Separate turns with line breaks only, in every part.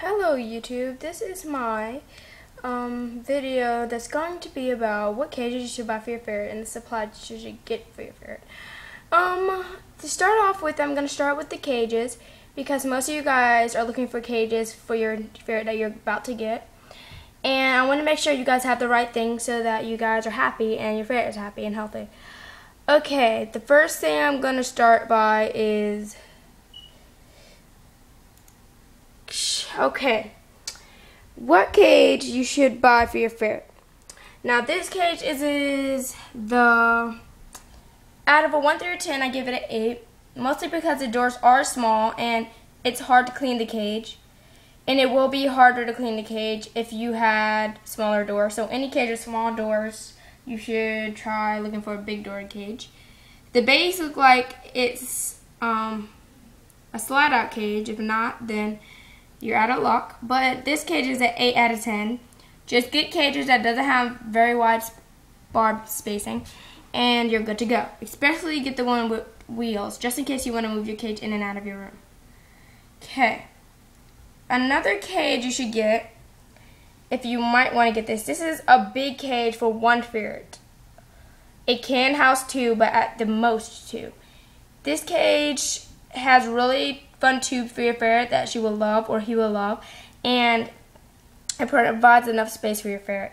Hello YouTube, this is my video that's going to be about what cages you should buy for your ferret and the supplies you should get for your ferret. To start off with, I'm going to start with the cages because most of you guys are looking for cages for your ferret that you're about to get. And I want to make sure you guys have the right thing so that you guys are happy and your ferret is happy and healthy. Okay, the first thing I'm going to start by is... Okay, what cage you should buy for your ferret. Now this cage is the, out of a 1 through 10, I give it an 8, mostly because the doors are small and it's hard to clean the cage. And it will be harder to clean the cage if you had smaller doors. So any cage with small doors, you should try looking for a big door cage. The base looks like it's a slide out cage. If not, then you're out of luck. But this cage is an 8 out of 10. Just get cages that doesn't have very wide barb spacing and you're good to go. Especially get the one with wheels, just in case you want to move your cage in and out of your room. Okay. Another cage you should get, if you might want to get this. This is a big cage for one ferret. It can house 2, but at the most 2. This cage has really fun tube for your ferret that she will love or he will love, and it provides enough space for your ferret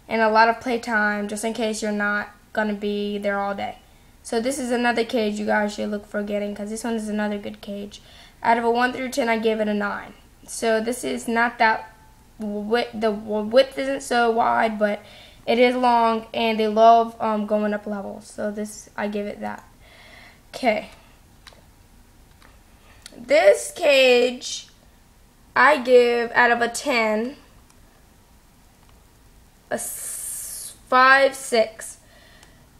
and a lot of playtime just in case you're not gonna be there all day. So this is another cage you guys should look for getting because this one is another good cage. Out of a 1 through 10, I give it a 9. So this is not that the width isn't so wide, but it is long and they love going up levels. So this, I give it that. Okay. This cage, I give out of a 10, a 5, 6.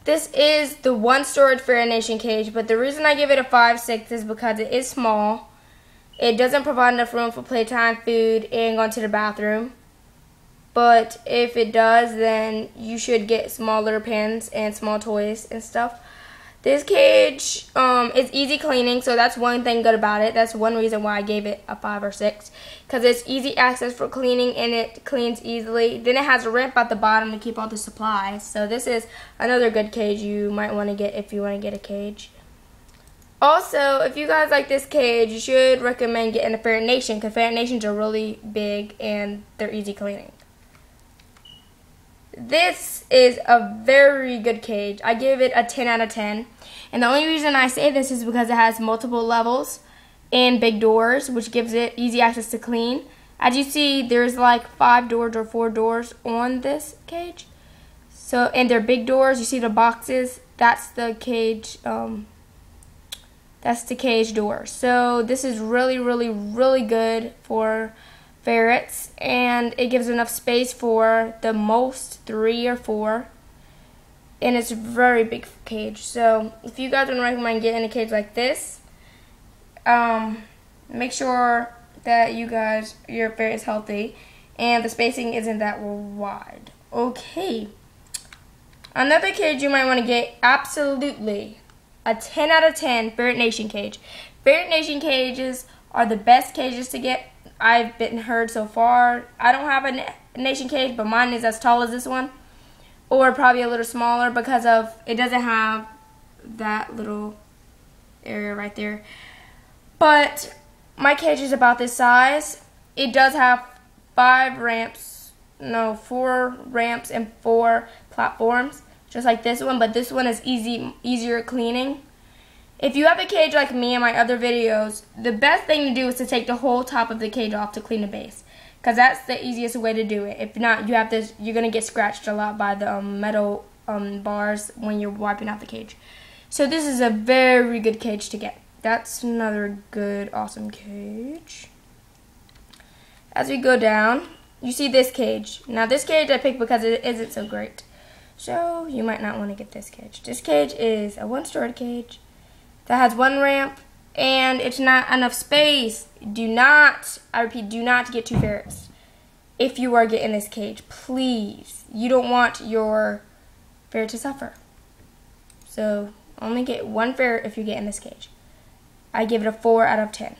This is the one storage ferret nation cage, but the reason I give it a 5, 6 is because it is small. It doesn't provide enough room for playtime, food, and going to the bathroom. But if it does, then you should get smaller pens and small toys and stuff. This cage is easy cleaning, so that's one thing good about it. That's one reason why I gave it a 5 or 6. Because it's easy access for cleaning and it cleans easily. Then it has a ramp at the bottom to keep all the supplies. So this is another good cage you might want to get if you want to get a cage. Also, if you guys like this cage, you should recommend getting a ferret nation because ferret nations are really big and they're easy cleaning. This is a very good cage. I give it a 10 out of 10. And the only reason I say this is because it has multiple levels and big doors, which gives it easy access to clean. As you see, there's like 5 doors or 4 doors on this cage. So, and they're big doors. You see the boxes? That's the cage. That's the cage door. So this is really, really, really good for ferrets, and it gives enough space for the most 3 or 4, and it's a very big cage. So if you guys would recommend getting a cage like this, make sure that your ferret is healthy and the spacing isn't that wide. Okay, another cage you might want to get, absolutely a 10 out of 10 ferret nation cage. Ferret nation cages are the best cages to get I've been heard so far. I don't have a nation cage, but mine is as tall as this one, or probably a little smaller because of it doesn't have that little area right there. But my cage is about this size. It does have 4 ramps and 4 platforms, just like this one, but this one is easier cleaning. If you have a cage like me in my other videos, the best thing to do is to take the whole top of the cage off to clean the base, because that's the easiest way to do it. If not, you're gonna get scratched a lot by the metal bars when you're wiping out the cage. So this is a very good cage to get. That's another good, awesome cage. As we go down, you see this cage. Now this cage I picked because it isn't so great. So you might not want to get this cage. This cage is a 1-story cage that has 1 ramp, and it's not enough space. Do not, I repeat, do not get 2 ferrets if you are getting this cage. Please. You don't want your ferret to suffer. So only get 1 ferret if you get in this cage. I give it a 4 out of 10.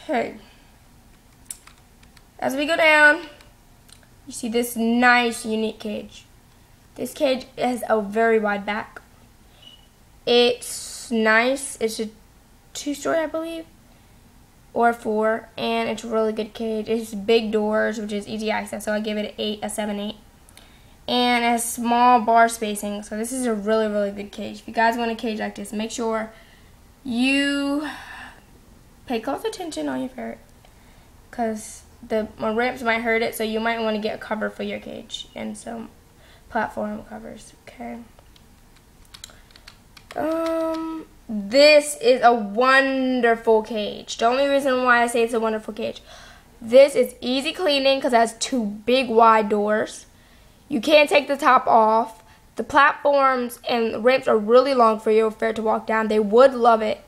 Okay. As we go down, you see this nice, unique cage. This cage has a very wide back. It's nice. It's a 2-story, I believe, or 4, and it's a really good cage. It has big doors, which is easy access, so I give it an 8, a 7, 8. And it has small bar spacing, so this is a really, really good cage. If you guys want a cage like this, make sure you pay close attention on your ferret, because the ramps might hurt it, so you might want to get a cover for your cage and some platform covers. Okay. This is a wonderful cage. The only reason why I say it's a wonderful cage, this is easy cleaning because it has 2 big wide doors. You can't take the top off. The platforms and ramps are really long for your ferret to walk down. They would love it.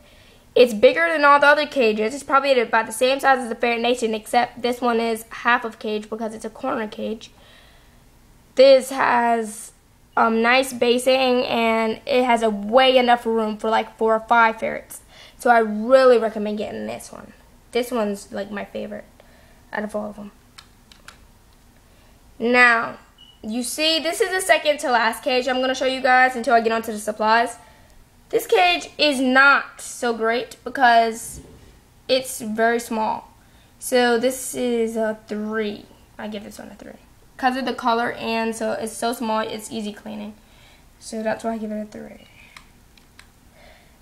It's bigger than all the other cages. It's probably about the same size as the Ferret Nation, except this one is half of cage because it's a corner cage. This has nice basing, and it has a way enough room for like 4 or 5 ferrets. So I really recommend getting this one. This one's like my favorite out of all of them. Now, you see, this is the second to last cage I'm going to show you guys until I get onto the supplies. This cage is not so great because it's very small. So this is a 3. I give this one a 3. Because of the color, and so it's so small, it's easy cleaning. So that's why I give it a 3.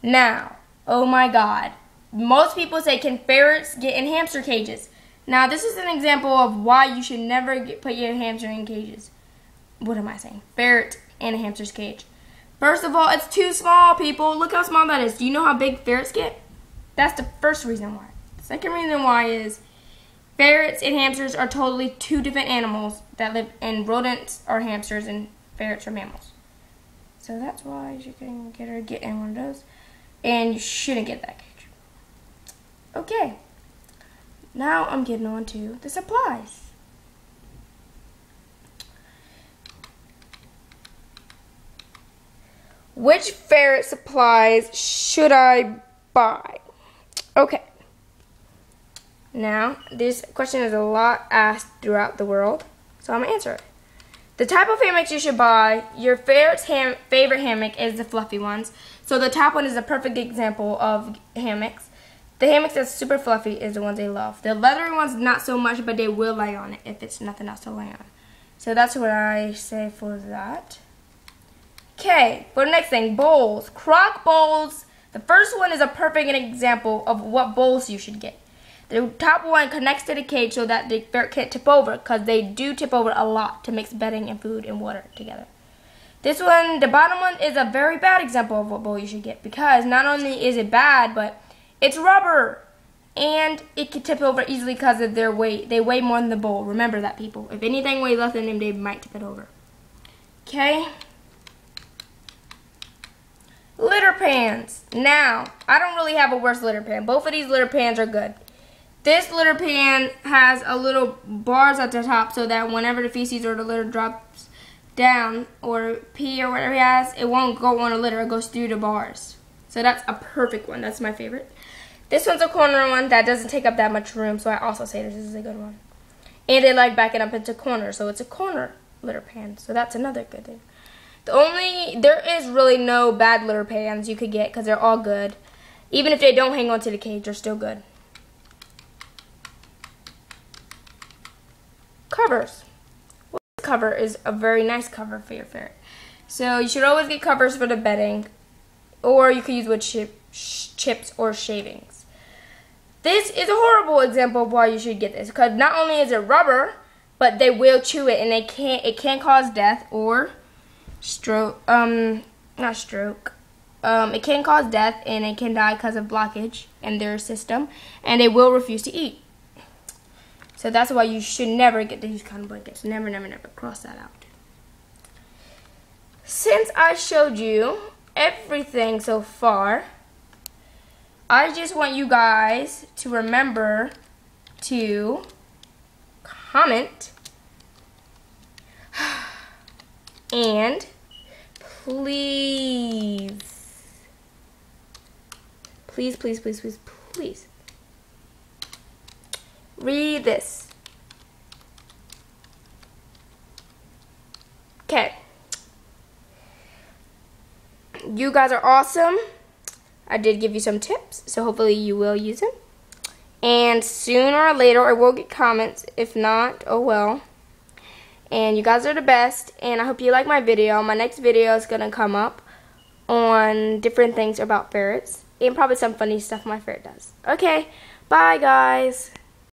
Now, oh my god. Most people say, can ferrets get in hamster cages? Now, this is an example of why you should never put your hamster in cages. What am I saying? Ferret in a hamster's cage. First of all, it's too small, people. Look how small that is. Do you know how big ferrets get? That's the first reason why. The second reason why is ferrets and hamsters are totally 2 different animals that live in. Rodents are hamsters and ferrets are mammals. So that's why you can get in one of those. And you shouldn't get that cage. Okay. Now I'm getting on to the supplies. Which ferret supplies should I buy? Okay. Now, this question is a lot asked throughout the world, so I'm going to answer it. The type of hammocks you should buy, your ferret's favorite hammock is the fluffy ones. So the top one is a perfect example of hammocks. The hammocks that's super fluffy is the ones they love. The leathery ones, not so much, but they will lay on it if it's nothing else to lay on. So that's what I say for that. Okay, for the next thing, bowls. Crock bowls. The first one is a perfect example of what bowls you should get. The top one connects to the cage so that the ferret can't tip over, because they do tip over a lot to mix bedding and food and water together. This one, the bottom one, is a very bad example of what bowl you should get, because not only is it bad, but it's rubber, and it can tip over easily because of their weight. They weigh more than the bowl. Remember that, people. If anything weighs less than them, they might tip it over. Okay. Litter pans. Now, I don't really have a worse litter pan. Both of these litter pans are good. This litter pan has a little bars at the top so that whenever the feces or the litter drops down, or pee or whatever he has, it won't go on a litter. It goes through the bars. So that's a perfect one. That's my favorite. This one's a corner one that doesn't take up that much room, so I also say this is a good one. And they like backing up into corners, so it's a corner litter pan. So that's another good thing. There is really no bad litter pans you could get because they're all good. Even if they don't hang on to the cage, they're still good. Covers. Well, this cover is a very nice cover for your ferret. So you should always get covers for the bedding, or you could use wood chips or shavings. This is a horrible example of why you should get this, because not only is it rubber, but they will chew it, and it can cause death or stroke. Not stroke. It can cause death, and it can die because of blockage in their system, and they will refuse to eat. So that's why you should never get these kind of blankets. Never, never, never. Cross that out. Since I showed you everything so far, I just want you guys to remember to comment and please, please, please, please, please, please read this. Okay. You guys are awesome. I did give you some tips, so hopefully you will use them. And sooner or later, I will get comments. If not, oh well. And you guys are the best, and I hope you like my video. My next video is going to come up on different things about ferrets, and probably some funny stuff my ferret does. Okay, bye guys.